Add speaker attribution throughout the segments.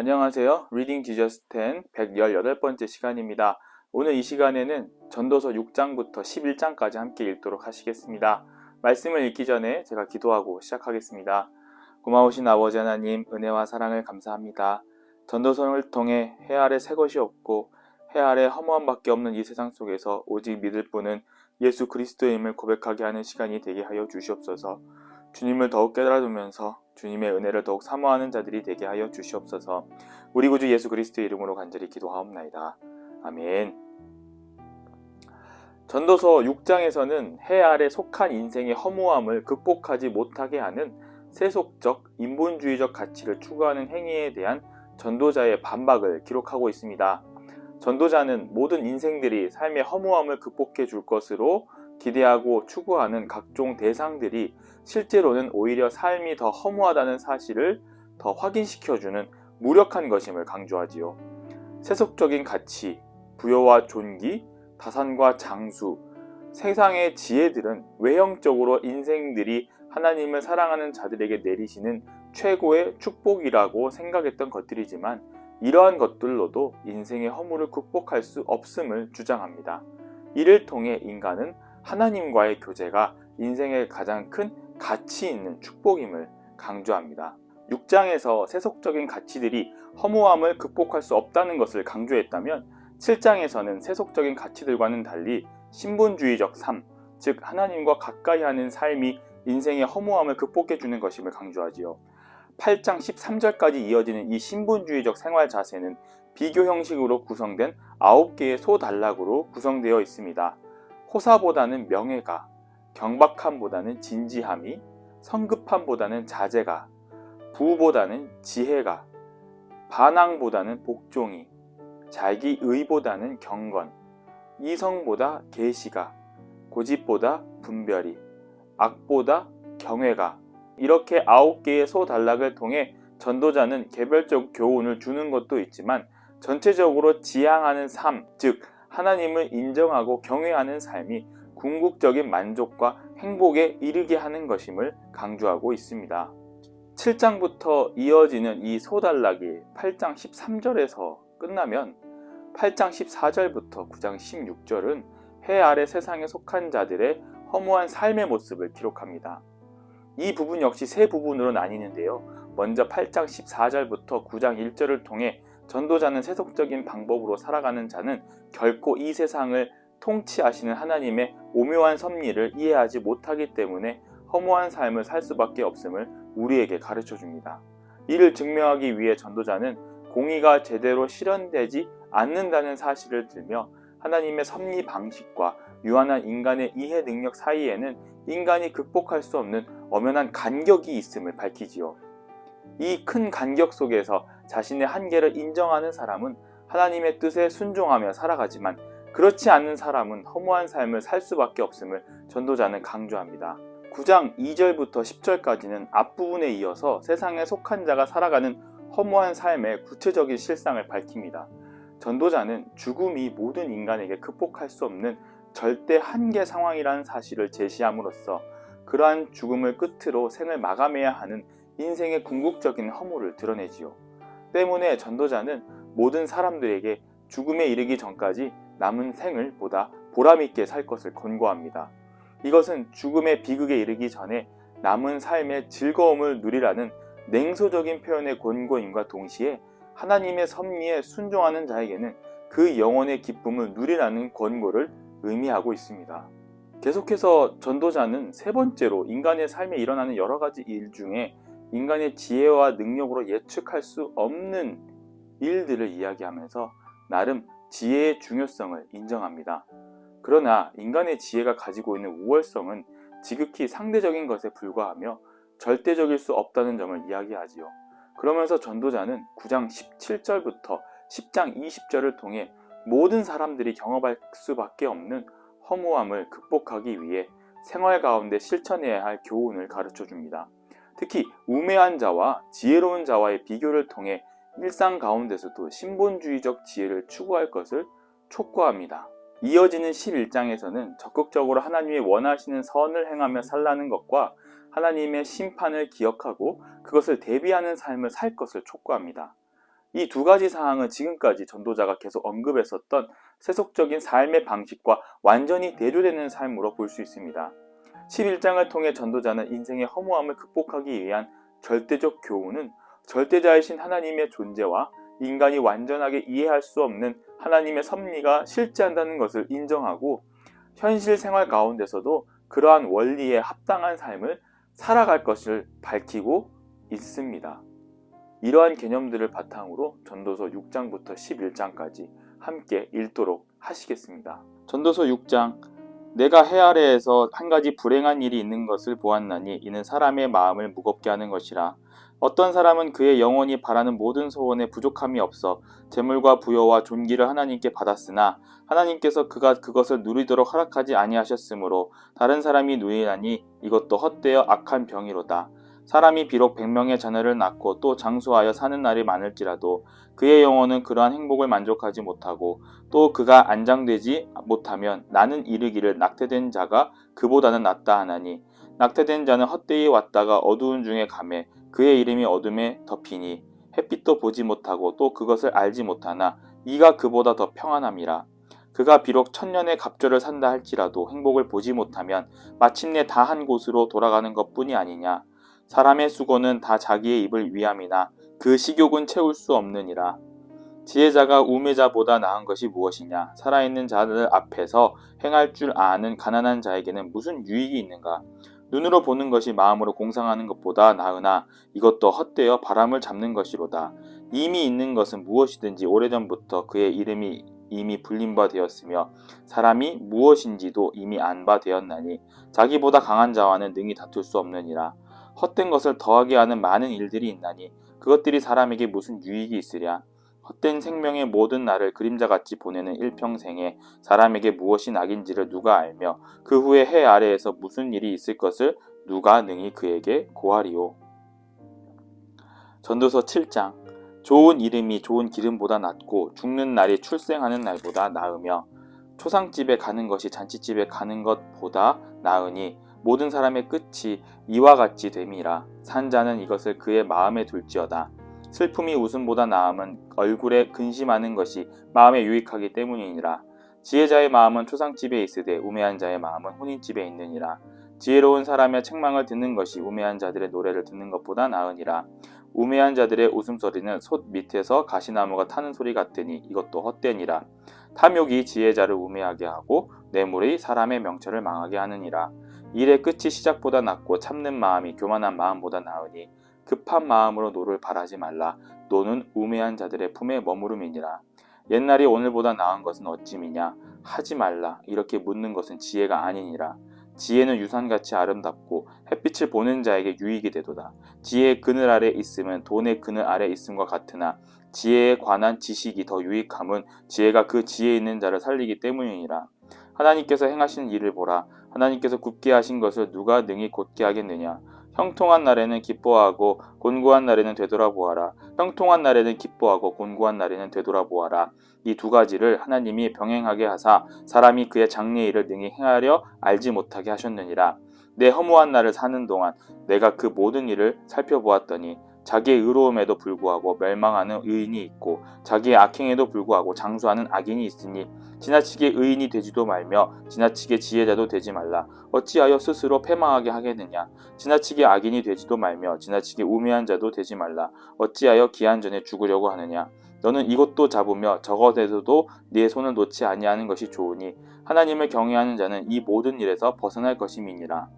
Speaker 1: 안녕하세요. 리딩 지저스 10 118번째 시간입니다. 오늘 이 시간에는 전도서 6장부터 11장까지 함께 읽도록 하시겠습니다. 말씀을 읽기 전에 제가 기도하고 시작하겠습니다. 고마우신 아버지 하나님, 은혜와 사랑을 감사합니다. 전도서를 통해 해 아래 새 것이 없고 해 아래 허무함밖에 없는 이 세상 속에서 오직 믿을 분은 예수 그리스도임을 고백하게 하는 시간이 되게 하여 주시옵소서. 주님을 더욱 깨달아두면서 주님의 은혜를 더욱 사모하는 자들이 되게 하여 주시옵소서. 우리 구주 예수 그리스도의 이름으로 간절히 기도하옵나이다. 아멘. 전도서 6장에서는 해 아래 속한 인생의 허무함을 극복하지 못하게 하는 세속적, 인본주의적 가치를 추구하는 행위에 대한 전도자의 반박을 기록하고 있습니다. 전도자는 모든 인생들이 삶의 허무함을 극복해 줄 것으로 기대하고 추구하는 각종 대상들이 실제로는 오히려 삶이 더 허무하다는 사실을 더 확인시켜주는 무력한 것임을 강조하지요. 세속적인 가치, 부여와 존귀, 다산과 장수, 세상의 지혜들은 외형적으로 인생들이 하나님을 사랑하는 자들에게 내리시는 최고의 축복이라고 생각했던 것들이지만 이러한 것들로도 인생의 허물을 극복할 수 없음을 주장합니다. 이를 통해 인간은 하나님과의 교제가 인생의 가장 큰 가치 있는 축복임을 강조합니다. 6장에서 세속적인 가치들이 허무함을 극복할 수 없다는 것을 강조했다면 7장에서는 세속적인 가치들과는 달리 신분주의적 삶, 즉 하나님과 가까이 하는 삶이 인생의 허무함을 극복해주는 것임을 강조하지요. 8장 13절까지 이어지는 이 신분주의적 생활 자세는 비교 형식으로 구성된 9개의 소단락으로 구성되어 있습니다. 호사보다는 명예가, 경박함보다는 진지함이, 성급함보다는 자제가, 부보다는 지혜가, 반항보다는 복종이, 자기의보다는 경건, 이성보다 계시가, 고집보다 분별이, 악보다 경외가, 이렇게 9개의 소단락을 통해 전도자는 개별적 교훈을 주는 것도 있지만 전체적으로 지향하는 삶, 즉 하나님을 인정하고 경외하는 삶이 궁극적인 만족과 행복에 이르게 하는 것임을 강조하고 있습니다. 7장부터 이어지는 이 소단락이 8장 13절에서 끝나면 8장 14절부터 9장 16절은 해 아래 세상에 속한 자들의 허무한 삶의 모습을 기록합니다. 이 부분 역시 세 부분으로 나뉘는데요. 먼저 8장 14절부터 9장 1절을 통해 전도자는 세속적인 방법으로 살아가는 자는 결코 이 세상을 통치하시는 하나님의 오묘한 섭리를 이해하지 못하기 때문에 허무한 삶을 살 수밖에 없음을 우리에게 가르쳐 줍니다. 이를 증명하기 위해 전도자는 공의가 제대로 실현되지 않는다는 사실을 들며 하나님의 섭리 방식과 유한한 인간의 이해 능력 사이에는 인간이 극복할 수 없는 엄연한 간격이 있음을 밝히지요. 이 큰 간격 속에서 자신의 한계를 인정하는 사람은 하나님의 뜻에 순종하며 살아가지만 그렇지 않은 사람은 허무한 삶을 살 수밖에 없음을 전도자는 강조합니다. 9장 2절부터 10절까지는 앞부분에 이어서 세상에 속한 자가 살아가는 허무한 삶의 구체적인 실상을 밝힙니다. 전도자는 죽음이 모든 인간에게 극복할 수 없는 절대 한계 상황이라는 사실을 제시함으로써 그러한 죽음을 끝으로 생을 마감해야 하는 인생의 궁극적인 허물을 드러내지요. 때문에 전도자는 모든 사람들에게 죽음에 이르기 전까지 남은 생을 보다 보람있게 살 것을 권고합니다. 이것은 죽음의 비극에 이르기 전에 남은 삶의 즐거움을 누리라는 냉소적인 표현의 권고임과 동시에 하나님의 섭리에 순종하는 자에게는 그 영혼의 기쁨을 누리라는 권고를 의미하고 있습니다. 계속해서 전도자는 세 번째로 인간의 삶에 일어나는 여러 가지 일 중에 인간의 지혜와 능력으로 예측할 수 없는 일들을 이야기하면서 나름 지혜의 중요성을 인정합니다. 그러나 인간의 지혜가 가지고 있는 우월성은 지극히 상대적인 것에 불과하며 절대적일 수 없다는 점을 이야기하지요. 그러면서 전도자는 9장 17절부터 10장 20절을 통해 모든 사람들이 경험할 수밖에 없는 허무함을 극복하기 위해 생활 가운데 실천해야 할 교훈을 가르쳐 줍니다. 특히 우매한 자와 지혜로운 자와의 비교를 통해 일상 가운데서도 신본주의적 지혜를 추구할 것을 촉구합니다. 이어지는 11장에서는 적극적으로 하나님이 원하시는 선을 행하며 살라는 것과 하나님의 심판을 기억하고 그것을 대비하는 삶을 살 것을 촉구합니다. 이 두 가지 사항은 지금까지 전도자가 계속 언급했었던 세속적인 삶의 방식과 완전히 대조되는 삶으로 볼 수 있습니다. 11장을 통해 전도자는 인생의 허무함을 극복하기 위한 절대적 교훈은 절대자이신 하나님의 존재와 인간이 완전하게 이해할 수 없는 하나님의 섭리가 실제한다는 것을 인정하고 현실 생활 가운데서도 그러한 원리에 합당한 삶을 살아갈 것을 밝히고 있습니다. 이러한 개념들을 바탕으로 전도서 6장부터 11장까지 함께 읽도록 하시겠습니다. 전도서 6장. 내가 해 아래에서 한 가지 불행한 일이 있는 것을 보았나니 이는 사람의 마음을 무겁게 하는 것이라. 어떤 사람은 그의 영혼이 바라는 모든 소원에 부족함이 없어 재물과 부여와 존귀를 하나님께 받았으나 하나님께서 그가 그것을 누리도록 허락하지 아니하셨으므로 다른 사람이 누리나니 이것도 헛되어 악한 병이로다. 사람이 비록 100명의 자녀를 낳고 또 장수하여 사는 날이 많을지라도 그의 영혼은 그러한 행복을 만족하지 못하고 또 그가 안장되지 못하면 나는 이르기를 낙태된 자가 그보다는 낫다 하나니 낙태된 자는 헛되이 왔다가 어두운 중에 가매 그의 이름이 어둠에 덮이니 햇빛도 보지 못하고 또 그것을 알지 못하나 이가 그보다 더 평안함이라. 그가 비록 1000년의 갑절을 산다 할지라도 행복을 보지 못하면 마침내 다 한 곳으로 돌아가는 것뿐이 아니냐. 사람의 수고는 다 자기의 입을 위함이나 그 식욕은 채울 수 없느니라. 지혜자가 우매자보다 나은 것이 무엇이냐. 살아있는 자들 앞에서 행할 줄 아는 가난한 자에게는 무슨 유익이 있는가. 눈으로 보는 것이 마음으로 공상하는 것보다 나으나 이것도 헛되어 바람을 잡는 것이로다. 이미 있는 것은 무엇이든지 오래전부터 그의 이름이 이미 불린 바 되었으며 사람이 무엇인지도 이미 안 바 되었나니 자기보다 강한 자와는 능히 다툴 수 없느니라. 헛된 것을 더하게 하는 많은 일들이 있나니 그것들이 사람에게 무슨 유익이 있으랴. 헛된 생명의 모든 날을 그림자같이 보내는 일평생에 사람에게 무엇이 낙인지를 누가 알며 그 후에 해 아래에서 무슨 일이 있을 것을 누가 능히 그에게 고하리요. 전도서 7장. 좋은 이름이 좋은 기름보다 낫고 죽는 날이 출생하는 날보다 나으며 초상집에 가는 것이 잔치집에 가는 것보다 나으니 모든 사람의 끝이 이와 같이 됨이라. 산 자는 이것을 그의 마음에 둘지어다. 슬픔이 웃음보다 나음은 얼굴에 근심하는 것이 마음에 유익하기 때문이니라. 지혜자의 마음은 초상집에 있으되 우매한 자의 마음은 혼인집에 있느니라. 지혜로운 사람의 책망을 듣는 것이 우매한 자들의 노래를 듣는 것보다 나으니라. 우매한 자들의 웃음소리는 솥 밑에서 가시나무가 타는 소리 같으니 이것도 헛되니라. 탐욕이 지혜자를 우매하게 하고 뇌물이 사람의 명철을 망하게 하느니라. 일의 끝이 시작보다 낫고 참는 마음이 교만한 마음보다 나으니 급한 마음으로 노를 바라지 말라. 노는 우매한 자들의 품에 머무름이니라. 옛날이 오늘보다 나은 것은 어찌미냐. 하지 말라. 이렇게 묻는 것은 지혜가 아니니라. 지혜는 유산같이 아름답고 햇빛을 보는 자에게 유익이 되도다. 지혜의 그늘 아래 있음은 돈의 그늘 아래 있음과 같으나 지혜에 관한 지식이 더 유익함은 지혜가 그 지혜 있는 자를 살리기 때문이니라. 하나님께서 행하신 일을 보라. 하나님께서 굳게 하신 것을 누가 능히 곧게 하겠느냐. 형통한 날에는 기뻐하고 곤고한 날에는 되돌아보아라. 형통한 날에는 기뻐하고 곤고한 날에는 되돌아보아라. 이 두 가지를 하나님이 병행하게 하사 사람이 그의 장래 일을 능히 행하려 알지 못하게 하셨느니라. 내 허무한 날을 사는 동안 내가 그 모든 일을 살펴보았더니 자기의 의로움에도 불구하고 멸망하는 의인이 있고 자기의 악행에도 불구하고 장수하는 악인이 있으니 지나치게 의인이 되지도 말며 지나치게 지혜자도 되지 말라. 어찌하여 스스로 패망하게 하겠느냐. 지나치게 악인이 되지도 말며 지나치게 우매한 자도 되지 말라. 어찌하여 기한 전에 죽으려고 하느냐. 너는 이것도 잡으며 저것에서도 네 손을 놓지 아니하는 것이 좋으니 하나님을 경외하는 자는 이 모든 일에서 벗어날 것임이니라.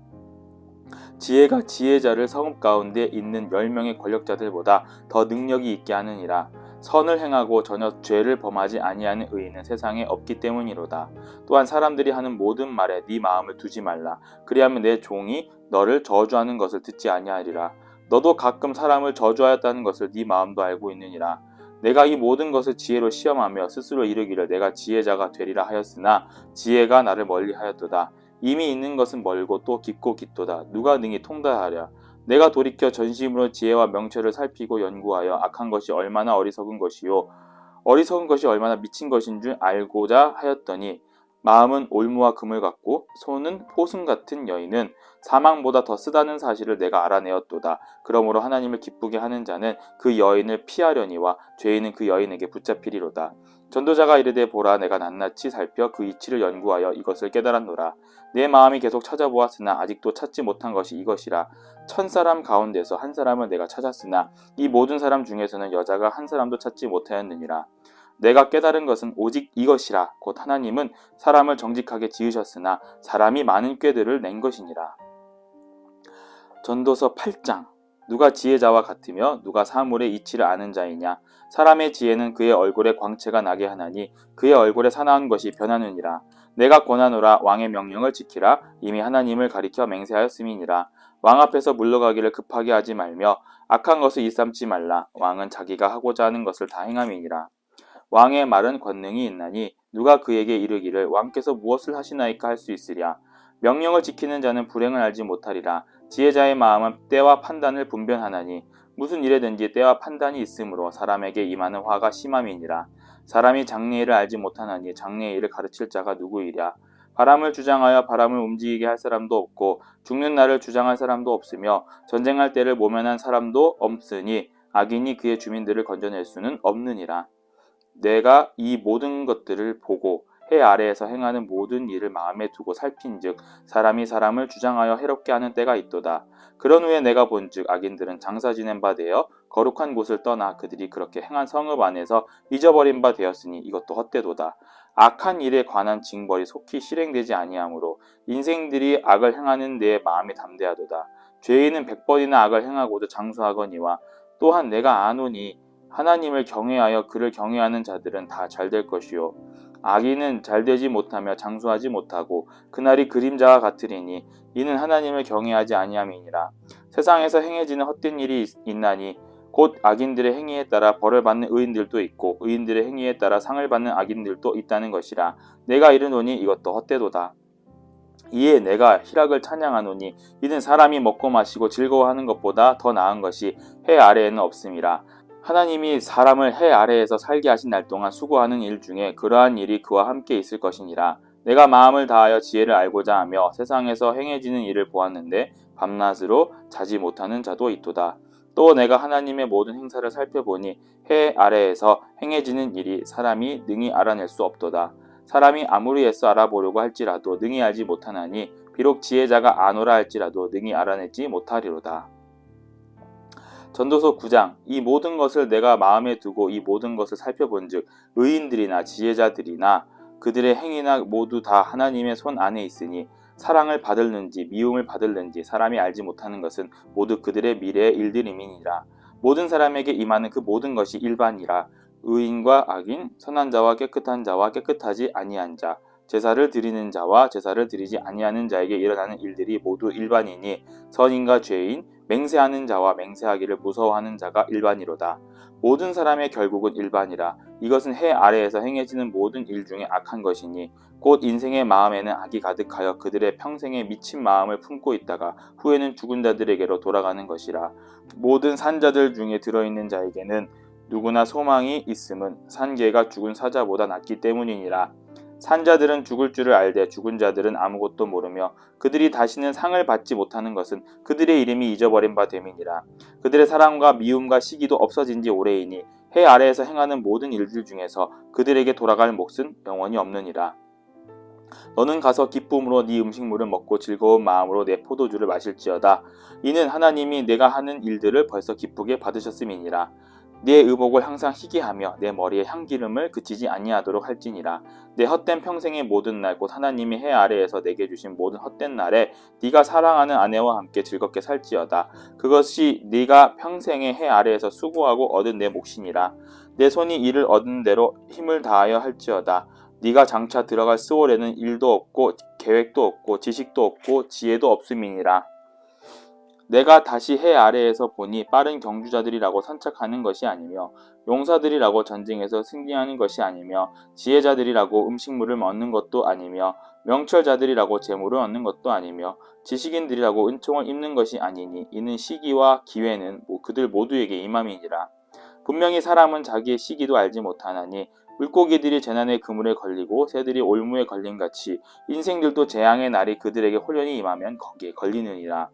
Speaker 1: 지혜가 지혜자를 성읍 가운데 있는 10명의 권력자들보다 더 능력이 있게 하느니라. 선을 행하고 전혀 죄를 범하지 아니하는 의인은 세상에 없기 때문이로다. 또한 사람들이 하는 모든 말에 네 마음을 두지 말라. 그리하면 내 종이 너를 저주하는 것을 듣지 아니하리라. 너도 가끔 사람을 저주하였다는 것을 네 마음도 알고 있느니라. 내가 이 모든 것을 지혜로 시험하며 스스로 이르기를 내가 지혜자가 되리라 하였으나 지혜가 나를 멀리하였도다. 이미 있는 것은 멀고 또 깊고 깊도다. 누가 능히 통달하랴. 내가 돌이켜 전심으로 지혜와 명철을 살피고 연구하여 악한 것이 얼마나 어리석은 것이요 어리석은 것이 얼마나 미친 것인 줄 알고자 하였더니 마음은 올무와 금을 같고 손은 포승 같은 여인은 사망보다 더 쓰다는 사실을 내가 알아내었도다. 그러므로 하나님을 기쁘게 하는 자는 그 여인을 피하려니와 죄인은 그 여인에게 붙잡히리로다. 전도자가 이르되 보라 내가 낱낱이 살펴 그 이치를 연구하여 이것을 깨달았노라. 내 마음이 계속 찾아보았으나 아직도 찾지 못한 것이 이것이라. 1000사람 가운데서 한 사람을 내가 찾았으나 이 모든 사람 중에서는 여자가 한 사람도 찾지 못하였느니라. 내가 깨달은 것은 오직 이것이라. 곧 하나님은 사람을 정직하게 지으셨으나 사람이 많은 꾀들을 낸 것이니라. 전도서 8장. 누가 지혜자와 같으며 누가 사물의 이치를 아는 자이냐. 사람의 지혜는 그의 얼굴에 광채가 나게 하나니 그의 얼굴에 사나운 것이 변하느니라. 내가 권하노라. 왕의 명령을 지키라. 이미 하나님을 가리켜 맹세하였음이니라. 왕 앞에서 물러가기를 급하게 하지 말며 악한 것을 일삼지 말라. 왕은 자기가 하고자 하는 것을 다 행함이니라. 왕의 말은 권능이 있나니 누가 그에게 이르기를 왕께서 무엇을 하시나이까 할 수 있으랴. 명령을 지키는 자는 불행을 알지 못하리라. 지혜자의 마음은 때와 판단을 분별하나니 무슨 일에든지 때와 판단이 있으므로 사람에게 임하는 화가 심함이니라. 사람이 장래의 일을 알지 못하나니 장래의 일을 가르칠 자가 누구이랴. 바람을 주장하여 바람을 움직이게 할 사람도 없고 죽는 날을 주장할 사람도 없으며 전쟁할 때를 모면한 사람도 없으니 악인이 그의 주민들을 건져낼 수는 없느니라. 내가 이 모든 것들을 보고 해 아래에서 행하는 모든 일을 마음에 두고 살핀즉 사람이 사람을 주장하여 해롭게 하는 때가 있도다. 그런 후에 내가 본즉 악인들은 장사 지낸 바 되어 거룩한 곳을 떠나 그들이 그렇게 행한 성읍 안에서 잊어버린 바 되었으니 이것도 헛되도다. 악한 일에 관한 징벌이 속히 실행되지 아니하므로 인생들이 악을 행하는 데에 마음이 담대하도다. 죄인은 100번이나 악을 행하고도 장수하거니와 또한 내가 아노니 하나님을 경외하여 그를 경외하는 자들은 다 잘될 것이요 악인은 잘되지 못하며 장수하지 못하고 그날이 그림자와 같으리니 이는 하나님을 경외하지 아니함이니라. 세상에서 행해지는 헛된 일이 있나니 곧 악인들의 행위에 따라 벌을 받는 의인들도 있고 의인들의 행위에 따라 상을 받는 악인들도 있다는 것이라. 내가 이르노니 이것도 헛되도다. 이에 내가 희락을 찬양하노니 이는 사람이 먹고 마시고 즐거워하는 것보다 더 나은 것이 해 아래에는 없음이라. 하나님이 사람을 해 아래에서 살게 하신 날 동안 수고하는 일 중에 그러한 일이 그와 함께 있을 것이니라. 내가 마음을 다하여 지혜를 알고자 하며 세상에서 행해지는 일을 보았는데 밤낮으로 자지 못하는 자도 있도다. 또 내가 하나님의 모든 행사를 살펴보니 해 아래에서 행해지는 일이 사람이 능히 알아낼 수 없도다. 사람이 아무리 애써 알아보려고 할지라도 능히 알지 못하나니 비록 지혜자가 아노라 할지라도 능히 알아내지 못하리로다. 전도서 9장. 이 모든 것을 내가 마음에 두고 이 모든 것을 살펴본즉 의인들이나 지혜자들이나 그들의 행위나 모두 다 하나님의 손 안에 있으니 사랑을 받을는지 미움을 받을는지 사람이 알지 못하는 것은 모두 그들의 미래의 일들임이니라. 모든 사람에게 임하는 그 모든 것이 일반이라. 의인과 악인, 선한 자와 깨끗한 자와 깨끗하지 아니한 자, 제사를 드리는 자와 제사를 드리지 아니하는 자에게 일어나는 일들이 모두 일반이니 선인과 죄인, 맹세하는 자와 맹세하기를 무서워하는 자가 일반이로다. 모든 사람의 결국은 일반이라. 이것은 해 아래에서 행해지는 모든 일 중에 악한 것이니 곧 인생의 마음에는 악이 가득하여 그들의 평생에 미친 마음을 품고 있다가 후에는 죽은 자들에게로 돌아가는 것이라. 모든 산자들 중에 들어있는 자에게는 누구나 소망이 있음은 산개가 죽은 사자보다 낫기 때문이니라. 산자들은 죽을 줄을 알되 죽은 자들은 아무것도 모르며 그들이 다시는 상을 받지 못하는 것은 그들의 이름이 잊어버린 바 됨이니라. 그들의 사랑과 미움과 시기도 없어진 지 오래이니 해 아래에서 행하는 모든 일들 중에서 그들에게 돌아갈 몫은 영원히 없느니라. 너는 가서 기쁨으로 네 음식물을 먹고 즐거운 마음으로 내 포도주를 마실지어다. 이는 하나님이 내가 하는 일들을 벌써 기쁘게 받으셨음이니라. 내 의복을 항상 희게 하며 내 머리에 향기름을 그치지 아니하도록 할지니라. 내 헛된 평생의 모든 날 곧 하나님이 해 아래에서 내게 주신 모든 헛된 날에 네가 사랑하는 아내와 함께 즐겁게 살지어다. 그것이 네가 평생의 해 아래에서 수고하고 얻은 내 몫이니라. 내 손이 이를 얻은 대로 힘을 다하여 할지어다. 네가 장차 들어갈 스월에는 일도 없고 계획도 없고 지식도 없고 지혜도 없음이니라. 내가 다시 해 아래에서 보니 빠른 경주자들이라고 선착하는 것이 아니며 용사들이라고 전쟁에서 승리하는 것이 아니며 지혜자들이라고 음식물을 얻는 것도 아니며 명철자들이라고 재물을 얻는 것도 아니며 지식인들이라고 은총을 입는 것이 아니니 이는 시기와 기회는 그들 모두에게 임함이니라. 분명히 사람은 자기의 시기도 알지 못하나니 물고기들이 재난의 그물에 걸리고 새들이 올무에 걸림같이 인생들도 재앙의 날이 그들에게 홀연히 임하면 거기에 걸리느니라.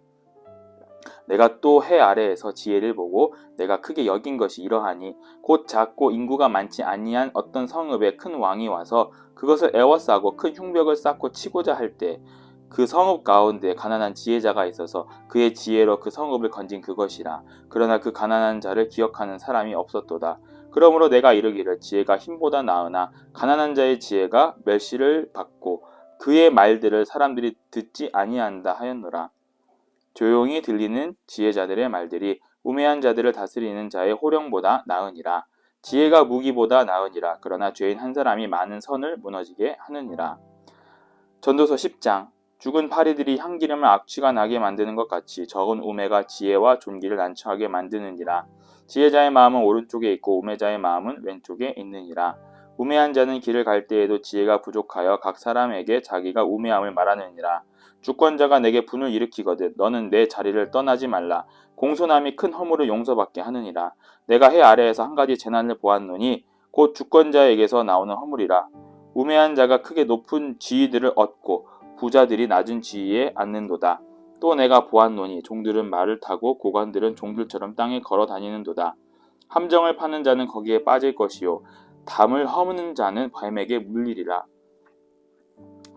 Speaker 1: 내가 또 해 아래에서 지혜를 보고 내가 크게 여긴 것이 이러하니 곧 작고 인구가 많지 아니한 어떤 성읍에 큰 왕이 와서 그것을 에워싸고 큰 흉벽을 쌓고 치고자 할 때 그 성읍 가운데 가난한 지혜자가 있어서 그의 지혜로 그 성읍을 건진 그것이라. 그러나 그 가난한 자를 기억하는 사람이 없었도다. 그러므로 내가 이르기를 지혜가 힘보다 나으나 가난한 자의 지혜가 멸시를 받고 그의 말들을 사람들이 듣지 아니한다 하였노라. 조용히 들리는 지혜자들의 말들이 우매한 자들을 다스리는 자의 호령보다 나으니라. 지혜가 무기보다 나으니라. 그러나 죄인 한 사람이 많은 선을 무너지게 하느니라. 전도서 10장. 죽은 파리들이 향기름을 악취가 나게 만드는 것 같이 적은 우매가 지혜와 존귀를 난처하게 만드느니라. 지혜자의 마음은 오른쪽에 있고 우매자의 마음은 왼쪽에 있느니라. 우매한 자는 길을 갈 때에도 지혜가 부족하여 각 사람에게 자기가 우매함을 말하느니라. 주권자가 내게 분을 일으키거든 너는 내 자리를 떠나지 말라. 공손함이 큰 허물을 용서받게 하느니라. 내가 해 아래에서 한 가지 재난을 보았노니 곧 주권자에게서 나오는 허물이라. 우매한 자가 크게 높은 지위들을 얻고 부자들이 낮은 지위에 앉는도다. 또 내가 보았노니 종들은 말을 타고 고관들은 종들처럼 땅에 걸어 다니는도다. 함정을 파는 자는 거기에 빠질 것이요 담을 허무는 자는 뱀에게 물리리라.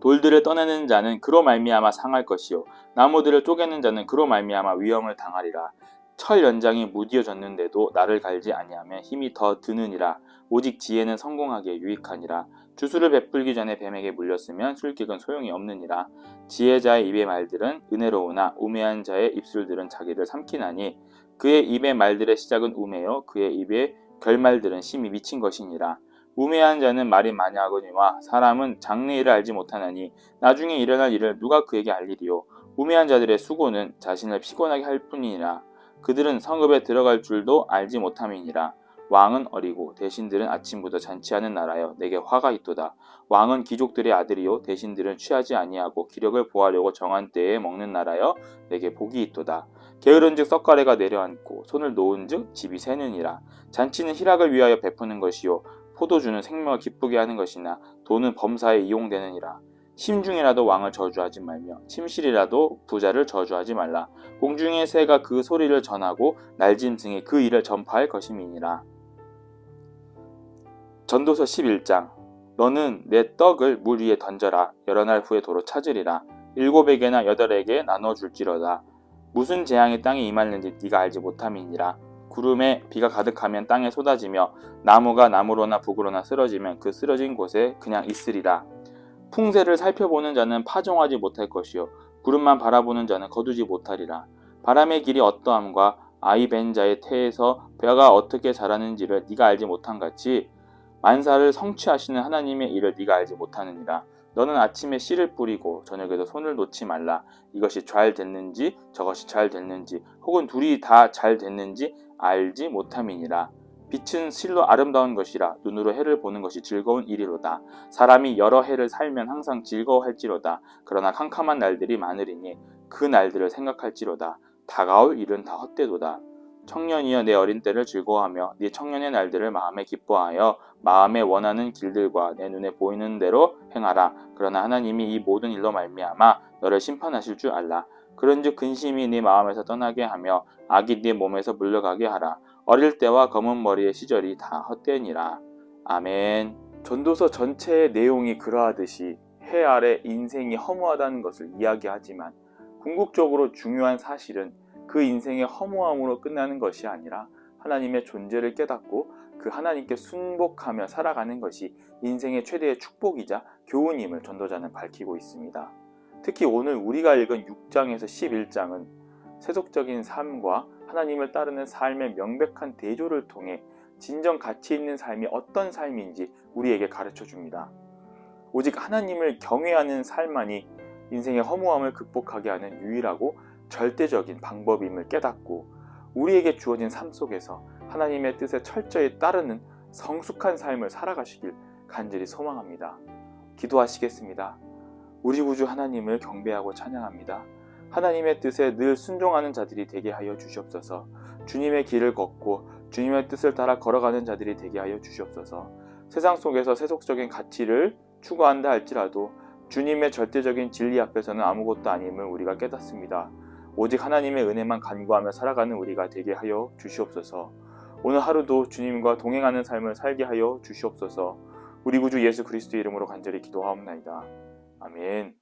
Speaker 1: 돌들을 떠내는 자는 그로 말미암아 상할 것이요 나무들을 쪼개는 자는 그로 말미암아 위험을 당하리라. 철 연장이 무디어졌는데도 나를 갈지 아니하면 힘이 더 드느니라. 오직 지혜는 성공하기에 유익하니라. 주술을 베풀기 전에 뱀에게 물렸으면 술객은 소용이 없느니라. 지혜자의 입의 말들은 은혜로우나 우매한 자의 입술들은 자기를 삼키나니 그의 입의 말들의 시작은 우매요 그의 입의 결말들은 심히 미친 것이니라. 우매한 자는 말이 많이 하거니와 사람은 장래일을 알지 못하나니 나중에 일어날 일을 누가 그에게 알리리요. 우매한 자들의 수고는 자신을 피곤하게 할 뿐이니라. 그들은 성읍에 들어갈 줄도 알지 못함이니라. 왕은 어리고 대신들은 아침부터 잔치하는 나라여 내게 화가 있도다. 왕은 귀족들의 아들이요 대신들은 취하지 아니하고 기력을 보하려고 정한 때에 먹는 나라여 내게 복이 있도다. 게으른즉 썩가래가 내려앉고 손을 놓은즉 집이 새느니라. 잔치는 희락을 위하여 베푸는 것이요 포도주는 생명을 기쁘게 하는 것이나 돈은 범사에 이용되느니라. 심중이라도 왕을 저주하지 말며 침실이라도 부자를 저주하지 말라. 공중의 새가 그 소리를 전하고 날짐승이 그 일을 전파할 것임이니라. 전도서 11장. 너는 내 떡을 물 위에 던져라. 여러 날 후에 도로 찾으리라. 7에게나 8에게 나눠줄지로다. 무슨 재앙이 땅에 임하는지 네가 알지 못함이니라. 구름에 비가 가득하면 땅에 쏟아지며 나무가 나무로나 북으로나 쓰러지면 그 쓰러진 곳에 그냥 있으리라. 풍세를 살펴보는 자는 파종하지 못할 것이요 구름만 바라보는 자는 거두지 못하리라. 바람의 길이 어떠함과 아이 벤 자의 태에서 벼가 어떻게 자라는지를 네가 알지 못한 같이 만사를 성취하시는 하나님의 일을 네가 알지 못하느니라. 너는 아침에 씨를 뿌리고 저녁에도 손을 놓지 말라. 이것이 잘 됐는지 저것이 잘 됐는지 혹은 둘이 다 잘 됐는지 알지 못함이니라. 빛은 실로 아름다운 것이라 눈으로 해를 보는 것이 즐거운 일이로다. 사람이 여러 해를 살면 항상 즐거워할지로다. 그러나 캄캄한 날들이 많으리니 그 날들을 생각할지로다. 다가올 일은 다 헛되도다. 청년이여 내 어린 때를 즐거워하며 네 청년의 날들을 마음에 기뻐하여 마음에 원하는 길들과 내 눈에 보이는 대로 행하라. 그러나 하나님이 이 모든 일로 말미암아 너를 심판하실 줄 알라. 그런즉 근심이 네 마음에서 떠나게 하며 악이 네 몸에서 물러가게 하라. 어릴 때와 검은 머리의 시절이 다 헛되니라. 아멘. 전도서 전체의 내용이 그러하듯이 해 아래 인생이 허무하다는 것을 이야기하지만 궁극적으로 중요한 사실은 그 인생의 허무함으로 끝나는 것이 아니라 하나님의 존재를 깨닫고 그 하나님께 순복하며 살아가는 것이 인생의 최대의 축복이자 교훈임을 전도자는 밝히고 있습니다. 특히 오늘 우리가 읽은 6장에서 11장은 세속적인 삶과 하나님을 따르는 삶의 명백한 대조를 통해 진정 가치 있는 삶이 어떤 삶인지 우리에게 가르쳐 줍니다. 오직 하나님을 경외하는 삶만이 인생의 허무함을 극복하게 하는 유일하고 절대적인 방법임을 깨닫고 우리에게 주어진 삶 속에서 하나님의 뜻에 철저히 따르는 성숙한 삶을 살아가시길 간절히 소망합니다. 기도하시겠습니다. 우리 구주 하나님을 경배하고 찬양합니다. 하나님의 뜻에 늘 순종하는 자들이 되게 하여 주시옵소서. 주님의 길을 걷고 주님의 뜻을 따라 걸어가는 자들이 되게 하여 주시옵소서. 세상 속에서 세속적인 가치를 추구한다 할지라도 주님의 절대적인 진리 앞에서는 아무것도 아님을 우리가 깨닫습니다. 오직 하나님의 은혜만 간구하며 살아가는 우리가 되게 하여 주시옵소서. 오늘 하루도 주님과 동행하는 삶을 살게 하여 주시옵소서. 우리 구주 예수 그리스도의 이름으로 간절히 기도하옵나이다. 아멘.